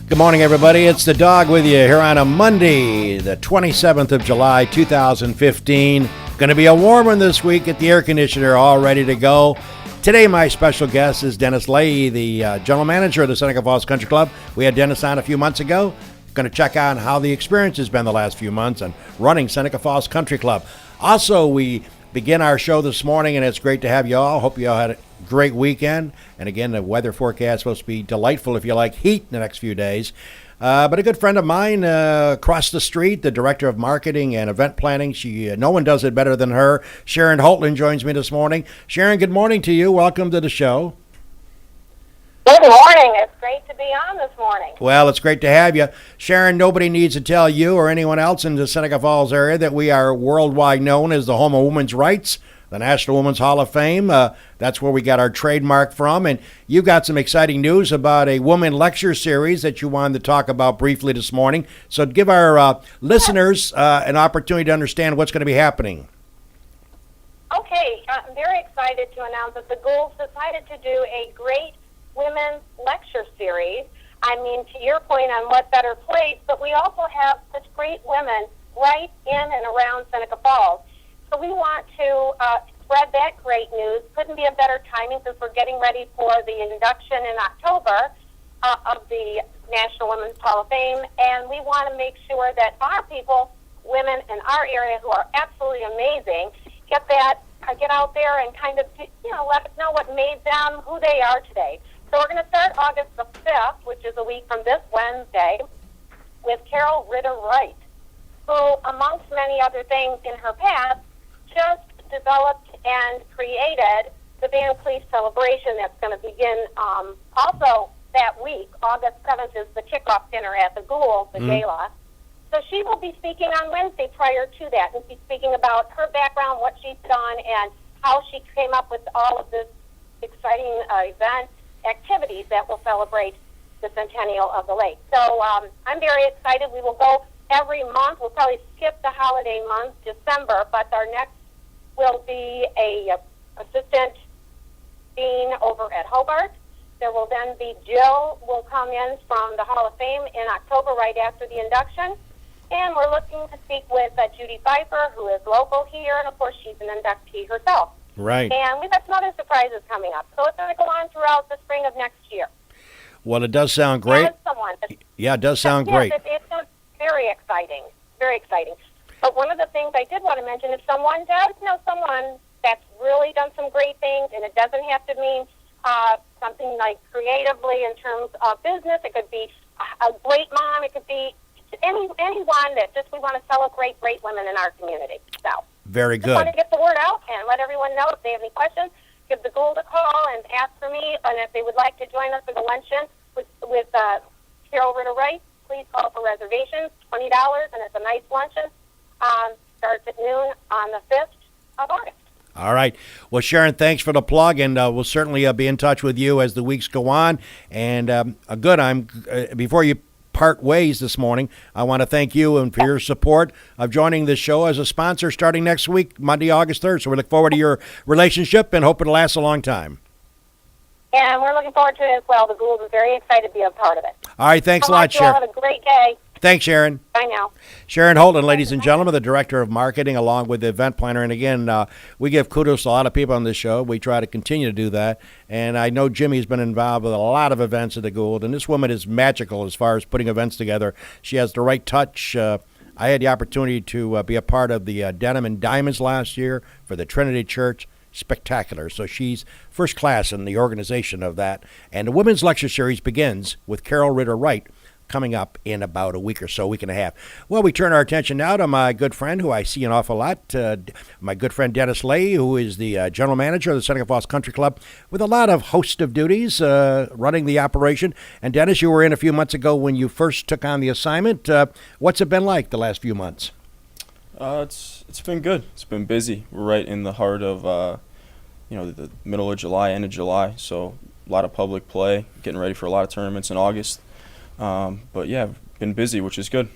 Good morning, everybody. It's the dog with you here on a Monday, the 27th of July, 2015. Going to be a warm one this week. Get the air conditioner all ready to go. Today, my special guest is Dennis Leahy, the general manager of the Seneca Falls Country Club. We had Dennis on a few months ago. Going to check on how the experience has been the last few months and running Seneca Falls Country Club. Also, we begin our show this morning, and it's great to have you all. Hope you all had a great weekend. And again, the weather forecast is supposed to be delightful if you like heat in the next few days. But a good friend of mine across the street, the director of marketing and event planning, no one does it better than her. Sharon Hoatland joins me this morning. Sharon, good morning to you. Welcome to the show. Good morning. It's great to be on this morning. Well, it's great to have you. Sharon, nobody needs to tell you or anyone else in the Seneca Falls area that we are worldwide known as the home of women's rights, the National Women's Hall of Fame. That's where we got our trademark from. And you got some exciting news about a woman lecture series that you wanted to talk about briefly this morning. So give our listeners an opportunity to understand what's going to be happening. Okay. I'm very excited to announce that the Gould decided to do a great women's lecture series. I mean, to your point on what better place, but we also have such great women right in and around Seneca Falls. So we want to spread that great news. Couldn't be a better timing since we're getting ready for the induction in October of the National Women's Hall of Fame, and we want to make sure that our people, women in our area who are absolutely amazing, get out there and kind of, let us know what made them who they are today. So we're going to start August the 5th, which is a week from this Wednesday, with Carol Ritter-Wright, who, amongst many other things in her past, just developed and created the Van Cleef celebration that's going to begin also that week. August 7th is the kickoff dinner at the Gould, the gala. So she will be speaking on Wednesday prior to that, and she's speaking about her background, what she's done, and how she came up with all of this exciting event activities that will celebrate the centennial of the lake. So I'm very excited. We will go every month. We'll probably skip the holiday month, December, but our next will be a assistant dean over at Hobart. There will then be Jill will come in from the Hall of Fame in October right after the induction. And we're looking to speak with Judy Pfeiffer, who is local here, and of course she's an inductee herself. Right. And we've got some other surprises coming up. So it's going to go on throughout the spring of next year. Well, it does sound great. Yeah, it does sound great. It's very exciting. Very exciting. But one of the things I did want to mention, if someone does know someone that's really done some great things, and it doesn't have to mean something like creatively in terms of business, it could be a great mom, it could be anyone that just we want to celebrate great women in our community. So very good. Just want to get the word out and let everyone know if they have any questions. Give the Gould a call and ask for me, and if they would like to join us for the luncheon with Carol Ritter-Wright, please call for reservations, $20, and it's a nice luncheon. Starts at noon on the 5th of August. All right. Well, Sharon, thanks for the plug, and we'll certainly be in touch with you as the weeks go on. And before you part ways this morning, I want to thank you and for your support of joining this show as a sponsor starting next week, Monday, August 3rd. So we look forward to your relationship and hope it lasts a long time. And we're looking forward to it as well. The Gould is very excited to be a part of it. All right. Thanks a lot, Sharon. Have a great day. Thanks, Sharon. Bye now. Sharon Hoatland, ladies and gentlemen, the Director of Marketing, along with the event planner. And again, we give kudos to a lot of people on this show. We try to continue to do that. And I know Jimmy's been involved with a lot of events at the Gould. And this woman is magical as far as putting events together. She has the right touch. I had the opportunity to be a part of the Denim and Diamonds last year for the Trinity Church. Spectacular. So she's first class in the organization of that. And the Women's Lecture Series begins with Carol Ritter-Wright coming up in about a week or so, week and a half. Well, we turn our attention now to my good friend who I see an awful lot, my good friend Dennis Leahy, who is the general manager of the Seneca Falls Country Club with a lot of host of duties running the operation. And Dennis, you were in a few months ago when you first took on the assignment. What's it been like the last few months? It's been good. It's been busy. We're right in the heart of the middle of July, end of July, so a lot of public play, getting ready for a lot of tournaments in August. But yeah, been busy, which is good.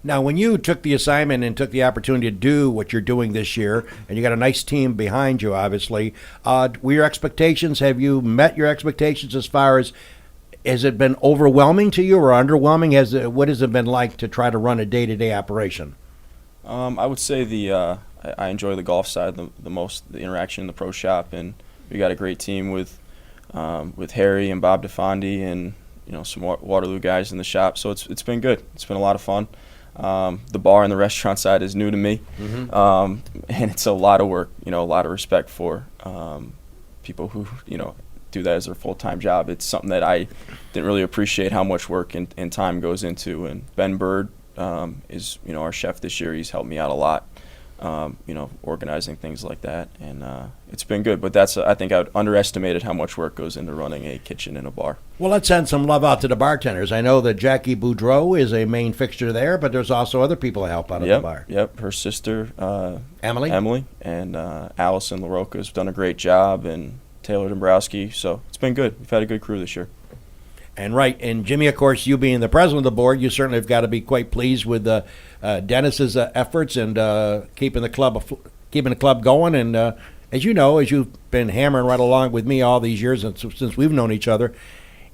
Now, when you took the assignment and took the opportunity to do what you're doing this year, and you got a nice team behind you, obviously, were your expectations, have you met your expectations as far as Has it been overwhelming to you or underwhelming? What has it been like to try to run a day-to-day operation? I would say I enjoy the golf side the most, the interaction in the pro shop, and we got a great team with Harry and Bob DeFondi and some Waterloo guys in the shop. So it's been good. It's been a lot of fun. The bar and the restaurant side is new to me, and it's a lot of work. A lot of respect for people who do that as their full-time job. It's something that I didn't really appreciate how much work and time goes into. And Ben Bird is our chef this year. He's helped me out a lot, organizing things like that, and it's been good. But I think I underestimated how much work goes into running a kitchen and a bar. Well, let's send some love out to the bartenders. I know that Jackie Boudreau is a main fixture there, but there's also other people that help out at the bar. Yep, her sister Emily, and Allison LaRocca has done a great job, and Taylor Dombrowski. So it's been good. We've had a good crew this year. And Jimmy, of course, you being the president of the board, you certainly have got to be quite pleased with Dennis's efforts and keeping the club going. And as you know, as you've been hammering right along with me all these years and since we've known each other,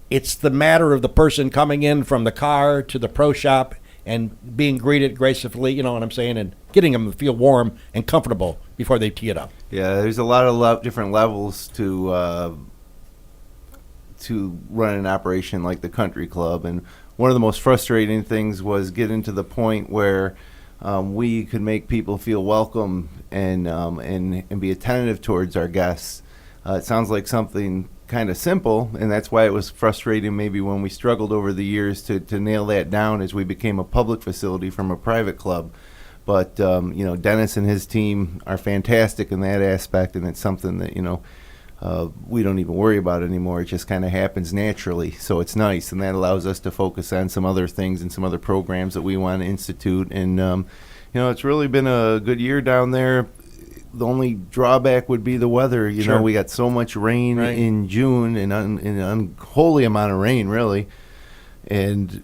it's the matter of the person coming in from the car to the pro shop and being greeted gracefully, you know what I'm saying, and getting them to feel warm and comfortable before they tee it up. Yeah, there's a lot of different levels to run an operation like the country club, and one of the most frustrating things was getting to the point where we could make people feel welcome and be attentive towards our guests. It sounds like something kind of simple, and that's why it was frustrating maybe when we struggled over the years to nail that down as we became a public facility from a private club. But Dennis and his team are fantastic in that aspect, and it's something that we don't even worry about anymore. It just kind of happens naturally, so it's nice, and that allows us to focus on some other things and some other programs that we want to institute. And it's really been a good year down there. The only drawback would be the weather. Sure. We got so much rain Right. in June, and an unholy amount of rain, really, and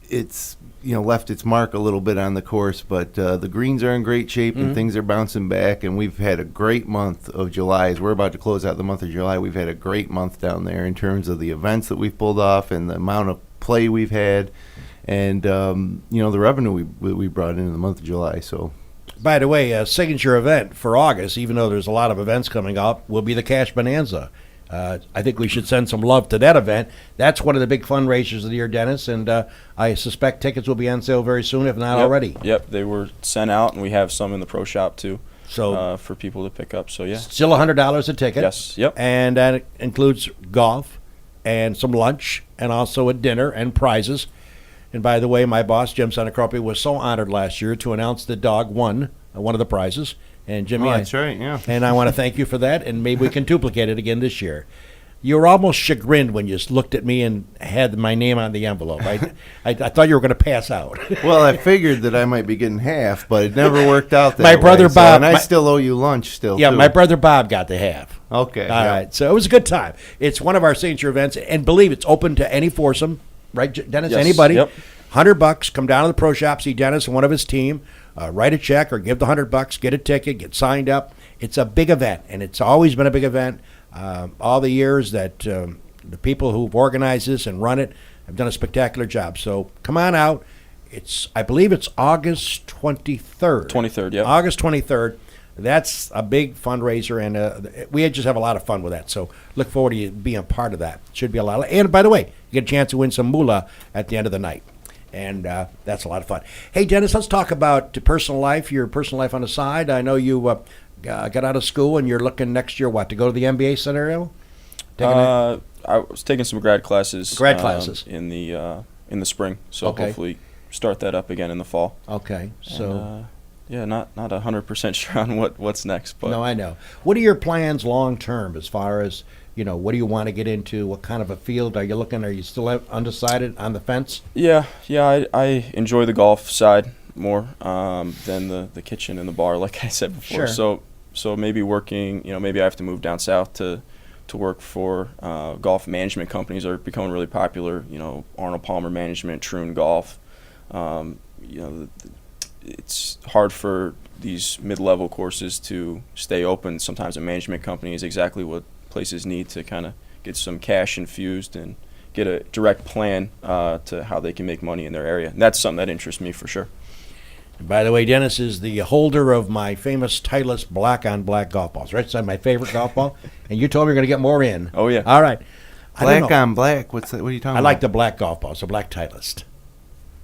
it's left its mark a little bit on the course. But the greens are in great shape, and things are bouncing back, and we've had a great month of July. As we're about to close out the month of July, we've had a great month down there in terms of the events that we've pulled off and the amount of play we've had, and the revenue we brought in the month of July. So. By the way, a signature event for August, even though there's a lot of events coming up, will be the Cash Bonanza. I think we should send some love to that event. That's one of the big fundraisers of the year, Dennis, and I suspect tickets will be on sale very soon, if not already. Yep, they were sent out, and we have some in the pro shop too, So for people to pick up. So yeah, still $100 a ticket. yes, yep. And that includes golf and some lunch and also a dinner and prizes. And by the way, my boss, Jim Senecropi, was so honored last year to announce the dog won one of the prizes. And Jimmy, That's right, yeah. And I want to thank you for that, and maybe we can duplicate it again this year. You were almost chagrined when you looked at me and had my name on the envelope. I thought you were going to pass out. Well, I figured that I might be getting half, but it never worked out that My way. brother Bob- and I my- still owe you lunch still, Yeah, too. my brother Bob got the half. Okay. All yeah. right, so it was a good time. It's one of our signature events, and believe it's open to any foursome, right, Dennis? Yes, Anybody? yep. $100. Come down to the pro shop, see Dennis and one of his team. Write a check or give the $100. Get a ticket. Get signed up. It's a big event, and it's always been a big event. All the years that the people who've organized this and run it have done a spectacular job. So come on out. I believe it's August 23rd. 23rd, yep. August 23rd. That's a big fundraiser, and we just have a lot of fun with that. So look forward to you being part of that. Should be a lot. And by the way, you get a chance to win some moolah at the end of the night. And that's a lot of fun. Hey, Dennis, let's talk about personal life, your personal life on the side. I know you got out of school and you're looking next year, to go to the MBA scenario? I was taking some grad classes. Classes. In the spring. So Okay. hopefully start that up again in the fall. Okay, so. And, yeah, not 100% sure on what's next, but No, I know. What are your plans long term as far as, what do you want to get into? What kind of a field are you looking? Are you still undecided on the fence? yeah, I enjoy the golf side more than the kitchen and the bar, like I said before. Sure. So maybe working, maybe I have to move down south to work for golf management companies that are becoming really popular. Arnold Palmer Management, Troon Golf. It's hard for these mid-level courses to stay open. Sometimes a management company is exactly what places need to kind of get some cash infused and get a direct plan to how they can make money in their area. And that's something that interests me for sure. By the way, Dennis is the holder of my famous Titleist black-on-black golf balls. Right, son, my favorite golf ball. And you told me you're going to get more in. Oh, yeah. All right. I don't Black know. on black. What's that? What are you talking I about? like the black golf balls, the black Titleist.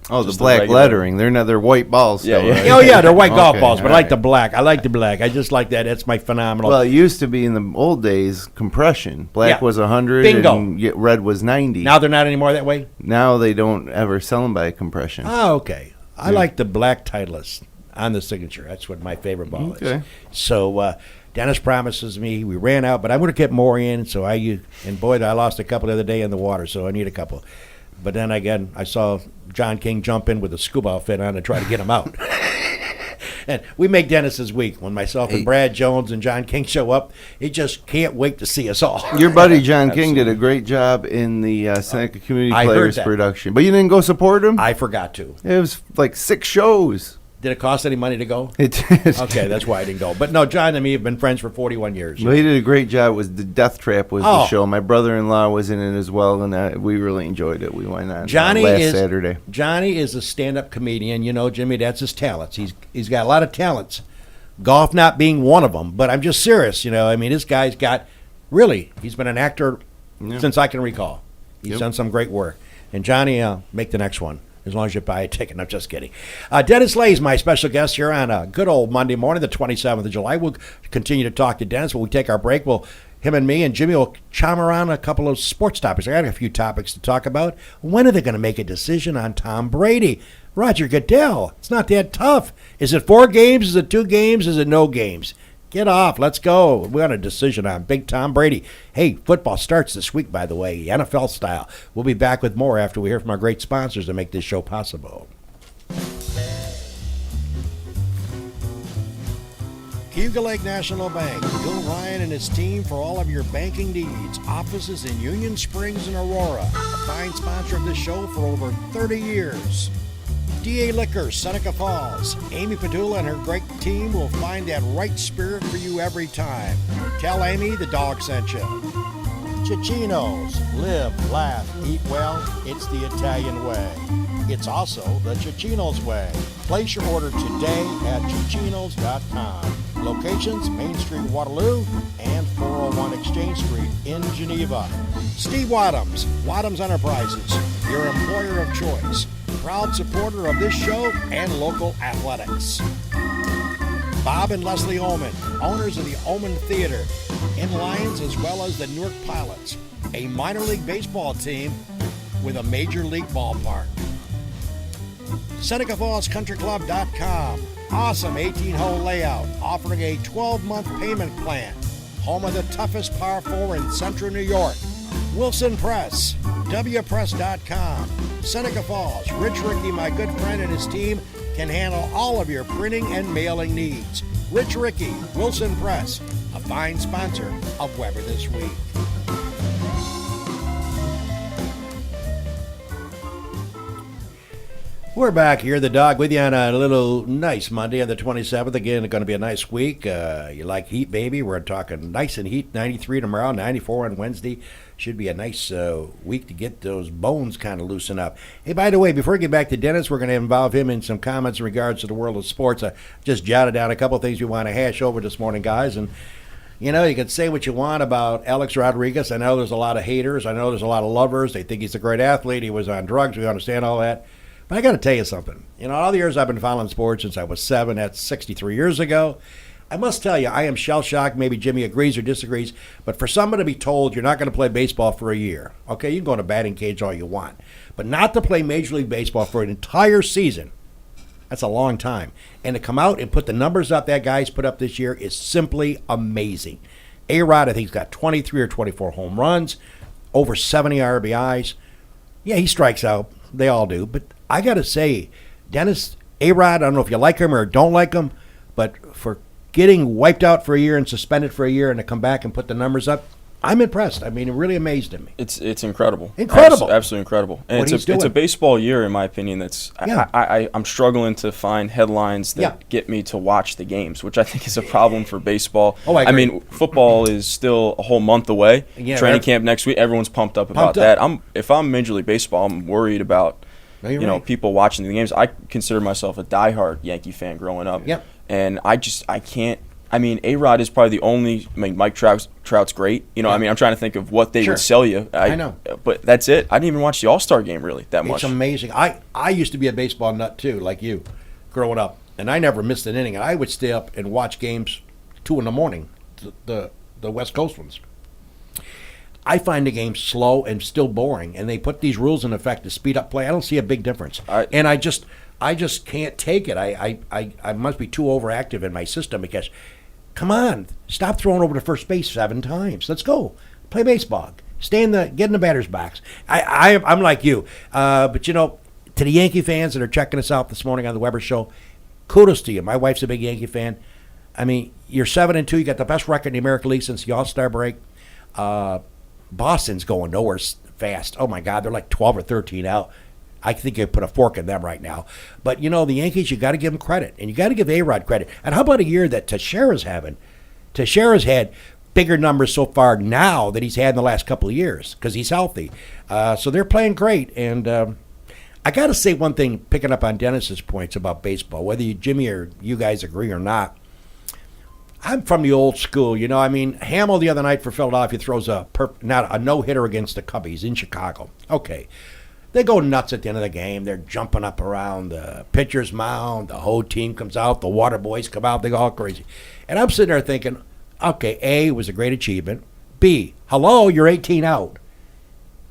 Oh, the Just the black regular- lettering. They're white balls. Yeah, Still, yeah. right? Oh, yeah, they're white golf Okay, balls, but I all like right. the black. I like the black. I just like that. That's my phenomenal. Well, it used to be in the old days compression. Black Yeah. was 100 Bingo. and red was 90. Now they're not anymore that way? Now they don't ever sell them by compression. Oh, okay. I like the black Titleist on the signature. That's what my favorite ball is. Okay. So Dennis promises me we ran out, but I'm going to get more in. So and boy, I lost a couple the other day in the water, so I need a couple. But then again, I saw John King jump in with a scuba outfit on to try to get him out. And we make Dennis's week when myself and Brad Jones and John King show up. He just can't wait to see us all. Your buddy John King did a great job in the Seneca Community I heard Players that. production. But you didn't go support him? I forgot to. It was like 6 shows. Did it cost any money to go? It did. Okay, that's why I didn't go. But no, John and me have been friends for 41 years. Well, he did a great job. It was the Death Trap was Oh. the show. My brother-in-law was in it as well, and we really enjoyed it. We went on Johnny last Saturday. Johnny is a stand-up comedian. You know, Jimmy, that's his talents. He's got a lot of talents. Golf not being one of them. But I'm just serious. You know, I mean, this guy's got he's been an actor Yeah. since I can recall. He's Yep. done some great work. And Johnny, make the next one. As long as you buy a ticket. I'm just kidding. Dennis Leahy is my special guest here on a good old Monday morning, the 27th of July. We'll continue to talk to Dennis when we take our break. Him and me and Jimmy will chime around a couple of sports topics. I got a few topics to talk about. When are they going to make a decision on Tom Brady? Roger Goodell. It's not that tough. Is it 4 games? Is it 2 games? Is it no games? Get off. Let's go. We got a decision on Big Tom Brady. Hey, football starts this week, by the way, NFL style. We'll be back with more after we hear from our great sponsors that make this show possible. Cayuga Lake National Bank. Bill Ryan and his team for all of your banking needs. Offices in Union Springs and Aurora. A fine sponsor of this show for over 30 years. DA Liquors, Seneca Falls. Amy Padula and her great team will find that right spirit for you every time. Tell Amy the dog sent you. Cicino's. Live, laugh, eat well. It's the Italian way. It's also the Cicino's way. Place your order today at Cicinos.com. Locations, Main Street, Waterloo, and 401 Exchange Street in Geneva. Steve Wadhams, Wadhams Enterprises, your employer of choice. Proud supporter of this show and local athletics. Bob and Leslie Oman, owners of the Oman Theater, in Lions as well as the Newark Pilots, a minor league baseball team with a major league ballpark. Seneca Falls Country Club.com, awesome 18-hole layout, offering a 12-month payment plan. Home of the toughest par 4 in central New York. Wilson Press, wpress.com. Seneca Falls, Rich Ricky, my good friend, and his team can handle all of your printing and mailing needs. Rich Ricky, Wilson Press, a fine sponsor of Weber This Week. We're back here, the dog, with you on a little nice Monday on the 27th. Again, it's going to be a nice week. You like heat, baby? We're talking nice and heat, 93 tomorrow, 94 on Wednesday. Should be a nice week to get those bones kind of loosen up. Hey, by the way, before we get back to Dennis, we're going to involve him in some comments in regards to the world of sports. I just jotted down a couple of things we want to hash over this morning, guys. And, you know, you can say what you want about Alex Rodriguez. I know there's a lot of haters. I know there's a lot of lovers. They think he's a great athlete. He was on drugs. We understand all that. But I got to tell you something. You know, all the years I've been following sports since I was 7, that's 63 years ago. I must tell you, I am shell-shocked. Maybe Jimmy agrees or disagrees. But for someone to be told you're not going to play baseball for a year, okay, you can go in a batting cage all you want. But not to play Major League Baseball for an entire season, that's a long time. And to come out and put the numbers up that guy's put up this year is simply amazing. A-Rod, I think he's got 23 or 24 home runs, over 70 RBIs. Yeah, he strikes out. They all do. But I got to say, Dennis, A-Rod, I don't know if you like him or don't like him, but for getting wiped out for a year and suspended for a year and to come back and put the numbers up, I'm impressed. I mean, it really amazed me. It's incredible. Incredible. Absolutely incredible. And What he's it's a doing. baseball year, in my opinion, that's Yeah. I'm struggling to find headlines that Yeah. get me to watch the games, which I think is a problem for baseball. Oh, I agree. mean, football is still a whole month away. Yeah, Training right. camp next week, everyone's pumped up about Pumped up. that. If I'm Major League Baseball, I'm worried about No, you're right. people watching the games. I consider myself a diehard Yankee fan growing up. Yep. And I can't. I mean, A-Rod is probably the only. I mean, Mike Trout's great. Yeah. I mean, I'm trying to think of what they Sure. would sell you. I know. But that's it. I didn't even watch the All-Star game really that much. It's amazing. I used to be a baseball nut too, like you, growing up, and I never missed an inning. And I would stay up and watch games 2 a.m. The West Coast ones. I find the game slow and still boring, and they put these rules in effect to speed up play. I don't see a big difference, and I just can't take it. I must be too overactive in my system because, come on, stop throwing over to first base 7 times. Let's go play baseball. Get in the batter's box. I'm like you, but to the Yankee fans that are checking us out this morning on the Weber Show, kudos to you. My wife's a big Yankee fan. I mean, you're 7-2. You got the best record in the American League since the All-Star break. Boston's going nowhere fast. Oh my God, they're like 12 or 13 out. I think you put a fork in them right now. But the Yankees, you got to give them credit, and you got to give A-Rod credit. And how about a year that Teixeira's having? Teixeira's had bigger numbers so far now than he's had in the last couple of years because he's healthy. So they're playing great. And I got to say one thing, picking up on Dennis's points about baseball, whether Jimmy or you guys agree or not. I'm from the old school, I mean, Hamill the other night for Philadelphia throws a no-hitter against the Cubbies in Chicago. Okay. They go nuts at the end of the game. They're jumping up around the pitcher's mound. The whole team comes out. The water boys come out. They go all crazy. And I'm sitting there thinking, okay, A, was a great achievement. B, hello, you're 18 out.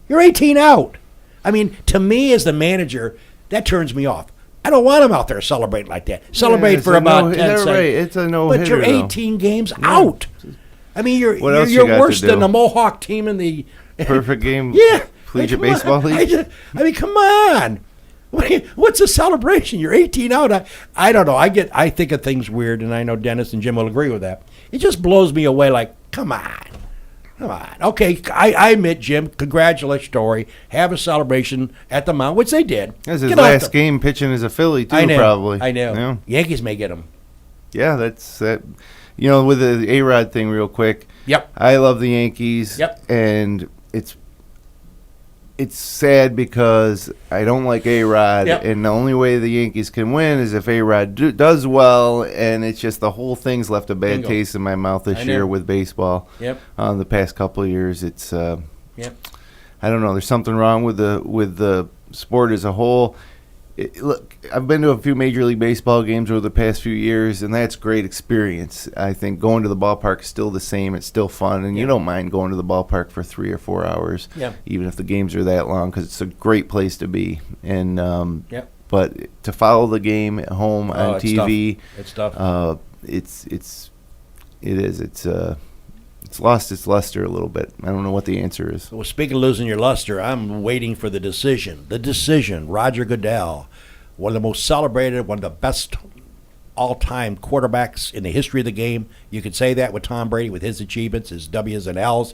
You're 18 out. I mean, to me as the manager, that turns me off. I don't want them out there celebrating like that. Celebrate for about 10 seconds. Right. It's a no-hitter, but you're 18 games out. I mean, you're worse than the Mohawk team in the perfect game. Yeah. Collegiate baseball league. I mean, come on. What's a celebration? You're 18 out. I don't know. I think of things weird, and I know Dennis and Jim will agree with that. It just blows me away. Like, come on. Okay, I admit, Jim, congratulations, Story. Have a celebration at the mound, which they did. That's his last game pitching as a Philly, too, probably. I know. Yeah. Yankees may get him. Yeah, that's that. With the A-Rod thing real quick. Yep. I love the Yankees. Yep. And it's sad because I don't like A-Rod, Yep. and the only way the Yankees can win is if A-Rod does well, and it's just the whole thing's left a bad Bingo. taste in my mouth this I know. year with baseball. Yep. The past couple of years, it's Yep. I don't know. There's something wrong with the sport as a whole. Look, I've been to a few Major League Baseball games over the past few years, and that's great experience. I think going to the ballpark is still the same. It's still fun, and you don't mind going to the ballpark for 3 or 4 hours, even if the games are that long, because it's a great place to be. And but to follow the game at home on TV, it's tough. It's lost its luster a little bit. I don't know what the answer is. Well, speaking of losing your luster, I'm waiting for the decision. The decision. Roger Goodell, one of the most celebrated, one of the best all-time quarterbacks in the history of the game. You could say that with Tom Brady, with his achievements, his W's and L's,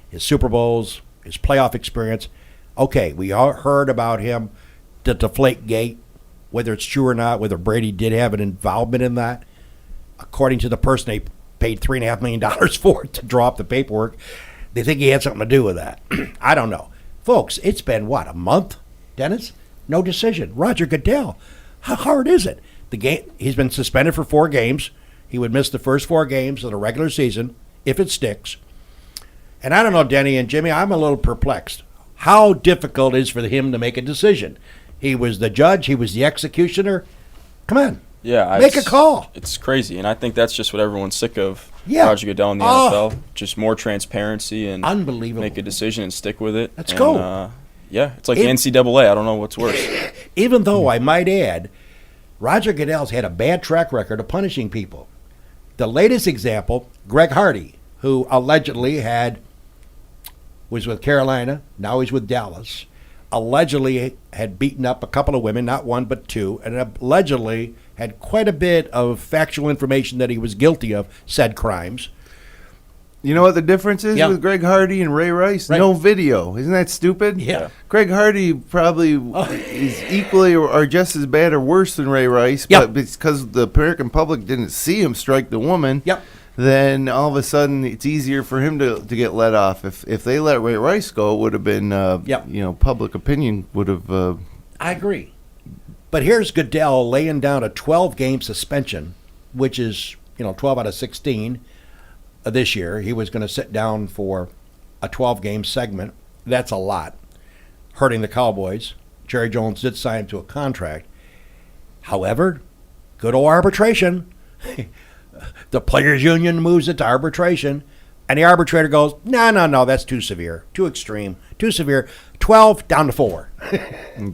his Super Bowls, his playoff experience. Okay, we all heard about him, the Deflate Gate, whether it's true or not, whether Brady did have an involvement in that. According to the person they paid $3.5 million for it to draw up the paperwork, they think he had something to do with that. I don't know. Folks, it's been, a month, Dennis? No decision. Roger Goodell. How hard is it? He's been suspended for 4 games. He would miss the first 4 games of the regular season if it sticks. And I don't know, Denny and Jimmy, I'm a little perplexed. How difficult it is for him to make a decision? He was the judge. He was the executioner. Come on. Yeah, make a call. It's crazy, and I think that's just what everyone's sick of. Yeah. Roger Goodell in the NFL, just more transparency and unbelievable. Make a decision and stick with it. Let's go. It's like the NCAA. I don't know what's worse. Even though I might add, Roger Goodell's had a bad track record of punishing people. The latest example, Greg Hardy, who allegedly was with Carolina, now he's with Dallas, allegedly had beaten up a couple of women, not one but 2, and allegedly had quite a bit of factual information that he was guilty of said crimes. You know what the difference is Yeah. with Greg Hardy and Ray Rice? Right. No video. Isn't that stupid? Yeah. Greg Hardy probably is equally or just as bad or worse than Ray Rice, Yep. but because the American public didn't see him strike the woman, Yep. then all of a sudden it's easier for him to get let off. If they let Ray Rice go, it would have been, Yep. public opinion would have. I agree. But here's Goodell laying down a 12-game suspension, which is, 12 out of 16 this year. He was going to sit down for a 12-game segment. That's a lot, hurting the Cowboys. Jerry Jones did sign him to a contract. However, good old arbitration. The players' union moves it to arbitration, and the arbitrator goes, no, that's too severe, too extreme, too severe. 12 down to 4.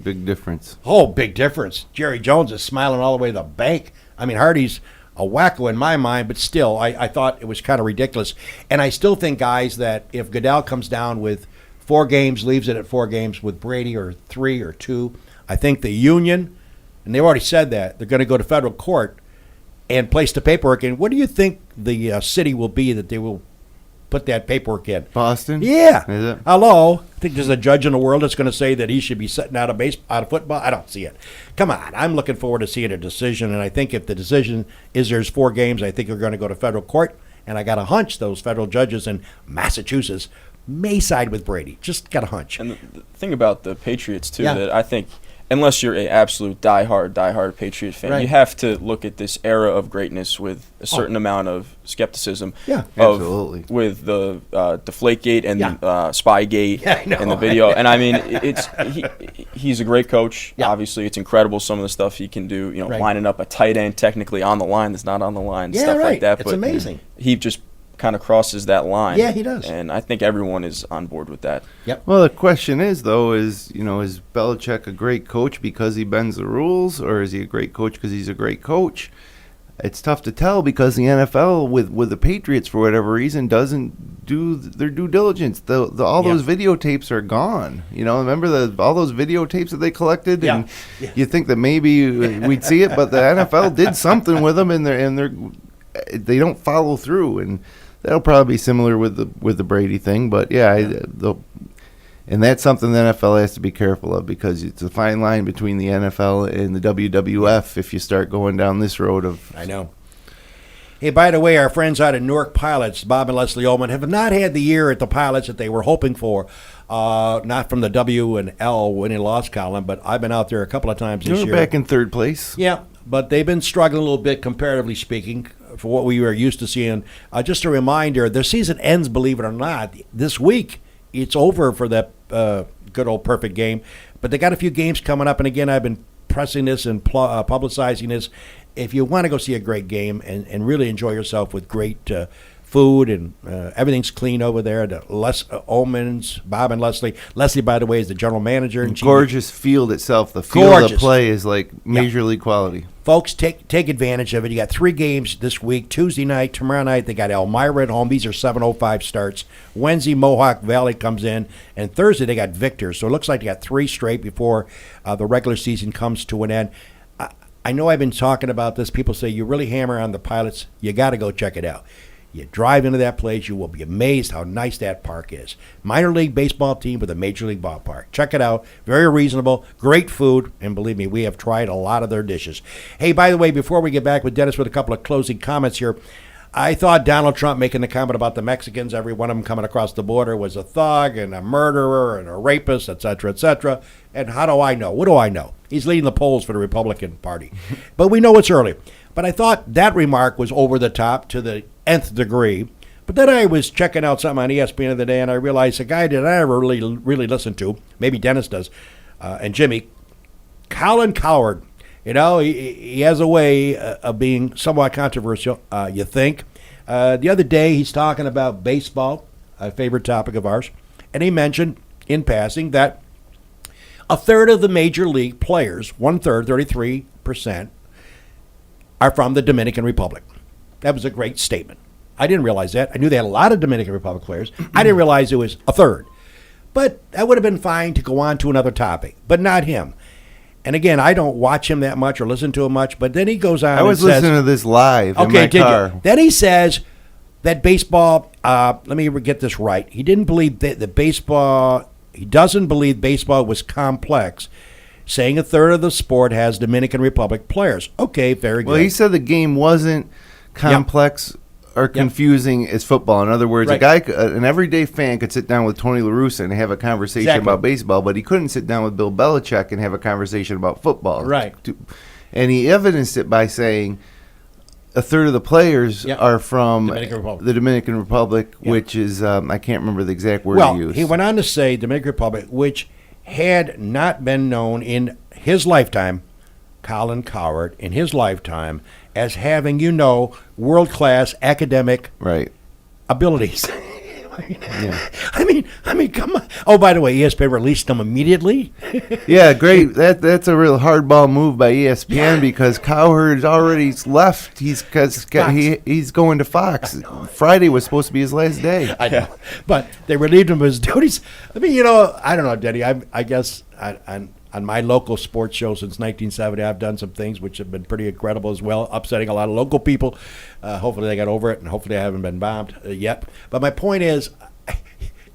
Big difference. Oh, big difference. Jerry Jones is smiling all the way to the bank. I mean, Hardy's a wacko in my mind, but still, I thought it was kind of ridiculous. And I still think, guys, that if Goodell comes down with 4 games, leaves it at 4 games with Brady, or 3 or 2, I think the union, and they've already said that, they're going to go to federal court and place the paperwork in. What do you think the city will be that they will put that paperwork in? Boston? Yeah. Is it? Hello. I think there's a judge in the world that's going to say that he should be sitting out of football. I don't see it. Come on. I'm looking forward to seeing a decision, and I think if the decision is there's 4 games, I think they're going to go to federal court, and I got a hunch those federal judges in Massachusetts may side with Brady. Just got a hunch. And the thing about the Patriots, too, Yeah. that I think, unless you're a absolute diehard Patriot fan, Right. you have to look at this era of greatness with a certain amount of skepticism. Yeah. Absolutely. With the Deflategate and Yeah. Spygate Yeah, I know, and the I video. know. And I mean, he's a great coach. Yeah. Obviously, it's incredible some of the stuff he can do. Right. Lining up a tight end technically on the line that's not on the line, Yeah, stuff right. like that. It's But amazing. He just kind of crosses that line. Yeah, he does. And I think everyone is on board with that. Yep. Well, the question is, though, is Belichick a great coach because he bends the rules, or is he a great coach because he's a great coach? It's tough to tell because the NFL, with the Patriots, for whatever reason, doesn't do their due diligence. All Yeah. those videotapes are gone. Remember all those videotapes that they collected, Yeah. and Yeah. you think that maybe we'd see it, but the NFL did something with them, and they don't follow through, and that'll probably be similar with the Brady thing. But and that's something the NFL has to be careful of, because it's a fine line between the NFL and the WWF if you start going down this road of. I know. Hey, by the way, our friends out at Newark Pilots, Bob and Leslie Ullman, have not had the year at the Pilots that they were hoping for. Not from the W and L winning loss column, but I've been out there a couple of times this You're year. back in third place. Yeah, but they've been struggling a little bit, comparatively speaking, for what we were used to seeing. Just a reminder, their season ends, believe it or not, this week. It's over for that good old perfect game. But they got a few games coming up, and again, I've been pressing this and publicizing this. If you want to go see a great game and really enjoy yourself with great food and everything's clean over there, the Ullmans, Bob and Leslie. Leslie, by the way, is the general manager. And Gorgeous field itself. The field Gorgeous. of play is like major league quality. Folks, take advantage of it. You got 3 games this week. Tuesday night, tomorrow night, they got Elmira at home. These are 7:05 starts. Wednesday, Mohawk Valley comes in. And Thursday, they got Victor. So it looks like they got 3 straight before the regular season comes to an end. I know I've been talking about this. People say you really hammer on the Pilots. You got to go check it out. You drive into that place, you will be amazed how nice that park is. Minor league baseball team with a major league ballpark. Check it out. Very reasonable. Great food. And believe me, we have tried a lot of their dishes. Hey, by the way, before we get back with Dennis with a couple of closing comments here, I thought Donald Trump making the comment about the Mexicans, every one of them coming across the border, was a thug and a murderer and a rapist, et cetera, et cetera. And how do I know? What do I know? He's leading the polls for the Republican Party. But we know it's early. But I thought that remark was over the top to the nth degree. But then I was checking out something on ESPN the other day, and I realized a guy that I never really listened to, maybe Dennis does, and Jimmy, Colin Cowherd. He has a way of being somewhat controversial, you think. The other day, he's talking about baseball, a favorite topic of ours, and he mentioned, in passing, that a third of the major league players, 1/3, 33%, are from the Dominican Republic. That was a great statement. I didn't realize that. I knew they had a lot of Dominican Republic players. I didn't realize it was a third. But that would have been fine to go on to another topic, but not him. And again, I don't watch him that much or listen to him much, but then he goes on I was and says, listening to this live in okay, my did car. you? Then he says that baseball let me get this right. He didn't believe that the baseball. He doesn't believe baseball was complex, saying a third of the sport has Dominican Republic players. Okay, very good. Well, he said the game wasn't complex or confusing as football. In other words, an everyday fan could sit down with Tony La Russa and have a conversation about baseball, but he couldn't sit down with Bill Belichick and have a conversation about football. Right. And he evidenced it by saying a third of the players are from the Dominican Republic, which is, I can't remember the exact word he used. He went on to say Dominican Republic, which had not been known in his lifetime, Colin Cowherd, in his lifetime, as having, world-class academic abilities. I mean, come on. Oh, by the way, ESPN released them immediately. Yeah, great. That's a real hardball move by ESPN because Cowherd's already left. He's going to Fox. Friday was supposed to be his last day. I know, but they relieved him of his duties. I mean, I don't know, Denny. I guess on my local sports show since 1970, I've done some things which have been pretty incredible as well, upsetting a lot of local people. Hopefully they got over it, and hopefully I haven't been bombed yet. But my point is,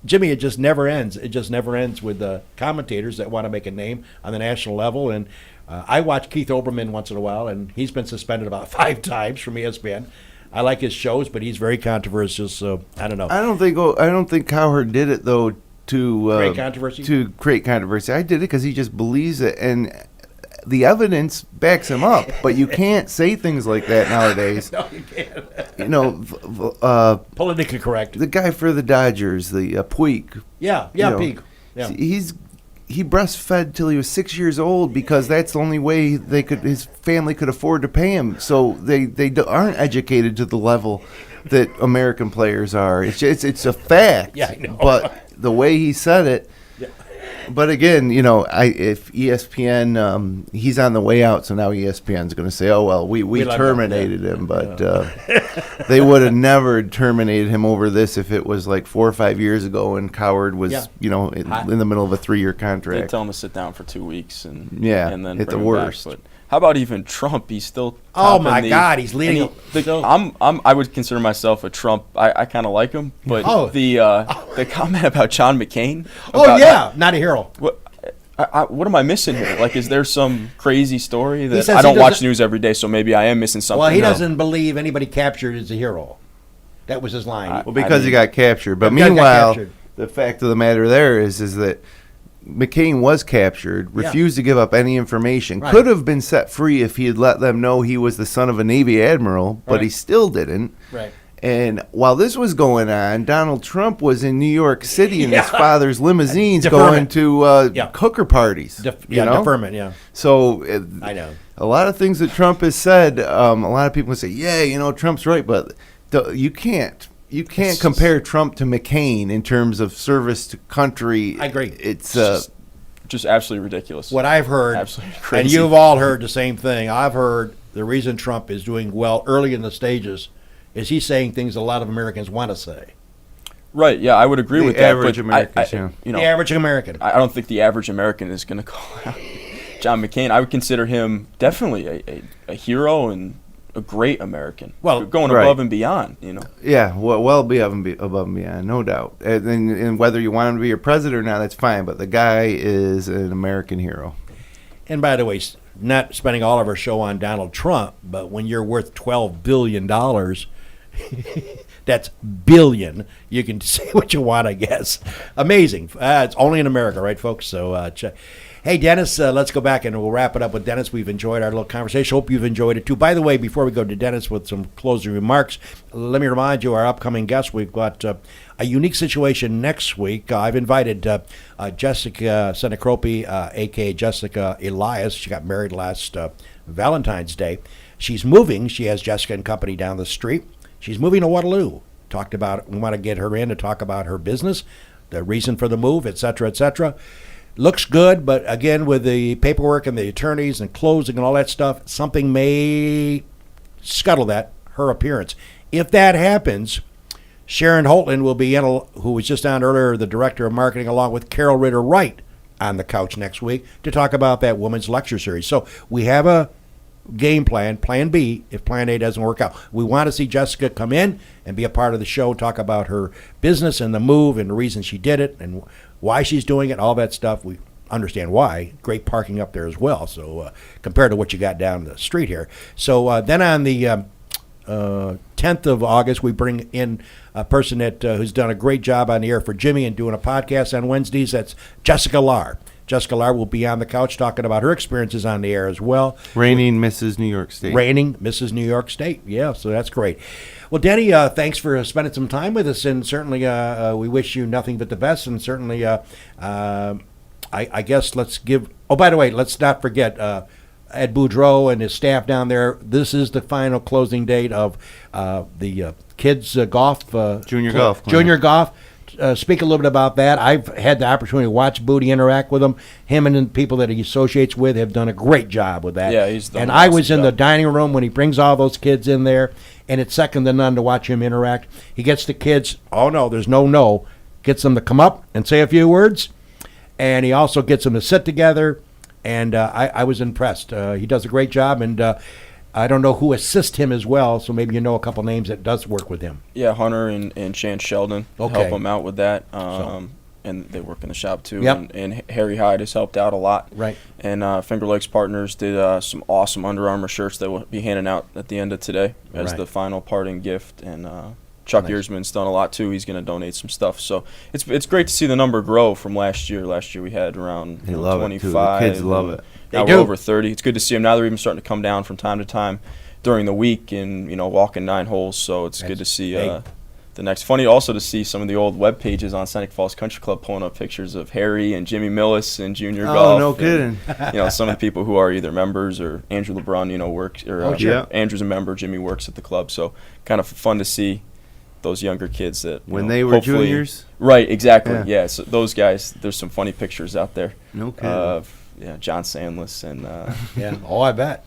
Jimmy, it just never ends. It just never ends with the commentators that want to make a name on the national level. And I watch Keith Olbermann once in a while, and he's been suspended about 5 times from ESPN. I like his shows, but he's very controversial, so I don't know. I don't think Cowherd did it, though, to create controversy. I did it because he just believes it, and the evidence backs him up. But you can't say things like that nowadays. No, you can't. Politically correct. The guy for the Dodgers, the Puig. Puig. Yeah. He breastfed till he was 6 years old because that's the only way his family could afford to pay him. So they aren't educated to the level that American players are. It's a fact. Yeah, I know. But the way he said it. Yeah. But again, if ESPN, he's on the way out, so now ESPN's going to say, "Oh well, we terminated him," but they would have never terminated him over this if it was like 4 or 5 years ago and Cowherd was, in the middle of a 3-year contract. They tell him to sit down for 2 weeks and then it's the bring him worst. back. But how about even Trump? He's still. Oh my God, he's leading. I would consider myself a Trump. I kind of like him, but the comment about John McCain. Not a hero. What am I missing here? Like, is there some crazy story that I don't watch news every day, so maybe I am missing something? Well, he doesn't believe anybody captured is a hero. That was his line. He got captured. But meanwhile, the fact of the matter there is that McCain was captured, refused to give up any information, could have been set free if he had let them know he was the son of a Navy admiral, but he still didn't. Right. And while this was going on, Donald Trump was in New York City in his father's limousines going to hooker parties. Deferment, So I know. A lot of things that Trump has said, a lot of people say, Trump's right, but you can't. You can't compare Trump to McCain in terms of service to country. I agree. It's just absolutely ridiculous. What I've heard, absolutely crazy. And you've all heard the same thing. I've heard the reason Trump is doing well early in the stages is he's saying things a lot of Americans want to say. Right. Yeah, I would agree with that. The average American. The average American. I don't think the average American is going to call out John McCain. I would consider him definitely a hero and a great American. Well, going above and beyond, Yeah, well above and beyond, no doubt. And whether you want him to be your president or not, that's fine. But the guy is an American hero. And by the way, not spending all of our show on Donald Trump, but when you're worth $12 billion, that's billion. You can say what you want, I guess. Amazing. It's only in America, right, folks? So Hey, Dennis, let's go back and we'll wrap it up with Dennis. We've enjoyed our little conversation. Hope you've enjoyed it, too. By the way, before we go to Dennis with some closing remarks, let me remind you our upcoming guests. We've got a unique situation next week. I've invited Jessica Senecropi, a.k.a. Jessica Elias. She got married last Valentine's Day. She's moving. She has Jessica and company down the street. She's moving to Waterloo. We want to get her in to talk about her business, the reason for the move, et cetera, et cetera. Looks good, but again, with the paperwork and the attorneys and closing and all that stuff, something may scuttle her appearance. If that happens, Sharon Hoatland will be in, who was just on earlier, the director of marketing, along with Carol Ritter-Wright on the couch next week to talk about that women's lecture series. So we have a game plan, plan B, if plan A doesn't work out. We want to see Jessica come in and be a part of the show, talk about her business and the move and the reason she did it and why she's doing it, all that stuff. We understand why. Great parking up there as well, so compared to what you got down the street here. So then on the 10th of August, we bring in a person that who's done a great job on the air for Jimmy and doing a podcast on Wednesdays. That's Jessica Lahr. Jessica Lahr will be on the couch talking about her experiences on the air as well. Reigning Mrs. New York State. Reigning Mrs. New York State. Yeah, so that's great. Well, Denny, thanks for spending some time with us, and certainly we wish you nothing but the best, and certainly I guess let's give – oh, by the way, let's not forget Ed Boudreau and his staff down there. This is the final closing date of the kids' golf. Junior golf. Junior golf. Speak a little bit about that. I've had the opportunity to watch Booty interact with him. Him and the people that he associates with have done a great job with that. Yeah, he's done And an I awesome was in job. the dining room when he brings all those kids in there, and it's second to none to watch him interact. He gets the kids, oh no, there's no, gets them to come up and say a few words, and he also gets them to sit together, and I was impressed. He does a great job, and I don't know who assists him as well, so maybe you know a couple names that does work with him. Yeah, Hunter and Chan Sheldon Okay. help him out with that, and they work in the shop too. Yep. And Harry Hyde has helped out a lot. Right. And Finger Lakes Partners did some awesome Under Armour shirts that we'll be handing out at the end of today as Right. the final parting gift. And Chuck Nice. Earsman's done a lot too. He's going to donate some stuff. So it's great to see the number grow from last year. Last year we had around They love it, 25. too. The kids love and it. They Now do. we're over 30. It's good to see them. Now they're even starting to come down from time to time during the week and walking 9 holes. So it's good to see hey. the next. Funny also to see some of the old web pages on Seneca Falls Country Club pulling up pictures of Harry and Jimmy Millis and Junior Oh, Golf. no and, kidding. some of the people who are either members or Andrew LeBron, works or Oh, sure. Yeah. Andrew's a member. Jimmy works at the club. So kind of fun to see those younger kids that When they were hopefully- juniors? Right, exactly. Yeah. Yeah. So those guys. There's some funny pictures out there. No kidding. Of John Sandless and Yeah, oh, I bet.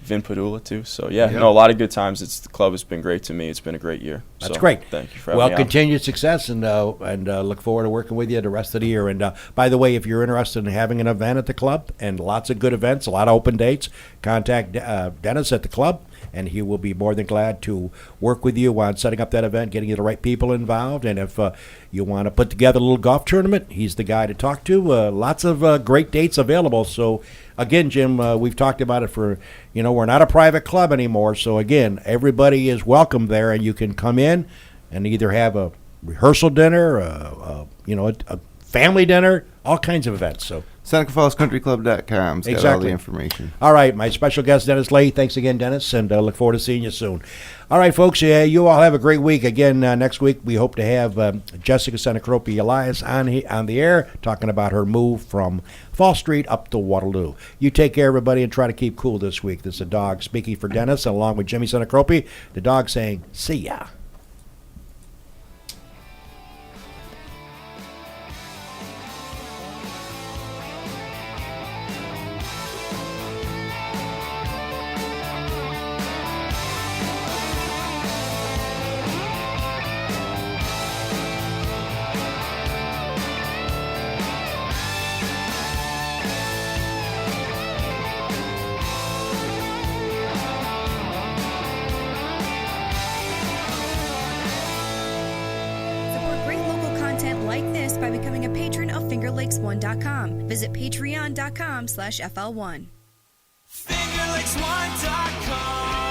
Vin Padula too. So yeah, Yeah. a lot of good times. The club has been great to me. It's been a great year. That's So, great. Thank you for having Well, me on. continued success, and look forward to working with you the rest of the year. And by the way, if you're interested in having an event at the club, and lots of good events, a lot of open dates, contact Dennis at the club, and he will be more than glad to work with you on setting up that event, getting you the right people involved. And if you want to put together a little golf tournament, he's the guy to talk to. Lots of great dates available. So again, Jim, we've talked about it for, we're not a private club anymore. So again, everybody is welcome there, and you can come in and either have a rehearsal dinner, a family dinner, all kinds of events. So, SenecaFallsCountryClub.com's got all Exactly. the information. all right, my special guest, Dennis Leahy. Thanks again, Dennis, and look forward to seeing you soon. All right, folks, you all have a great week. Again, next week we hope to have Jessica Senecropi Elias on the air talking about her move from Fall Street up to Waterloo. You take care, everybody, and try to keep cool this week. This is a dog speaking for Dennis, along with Jimmy Senecropi. The dog saying, see ya. Support great local content like this by becoming a patron of FingerLakes1.com. Visit patreon.com/FL1. FingerLakes1.com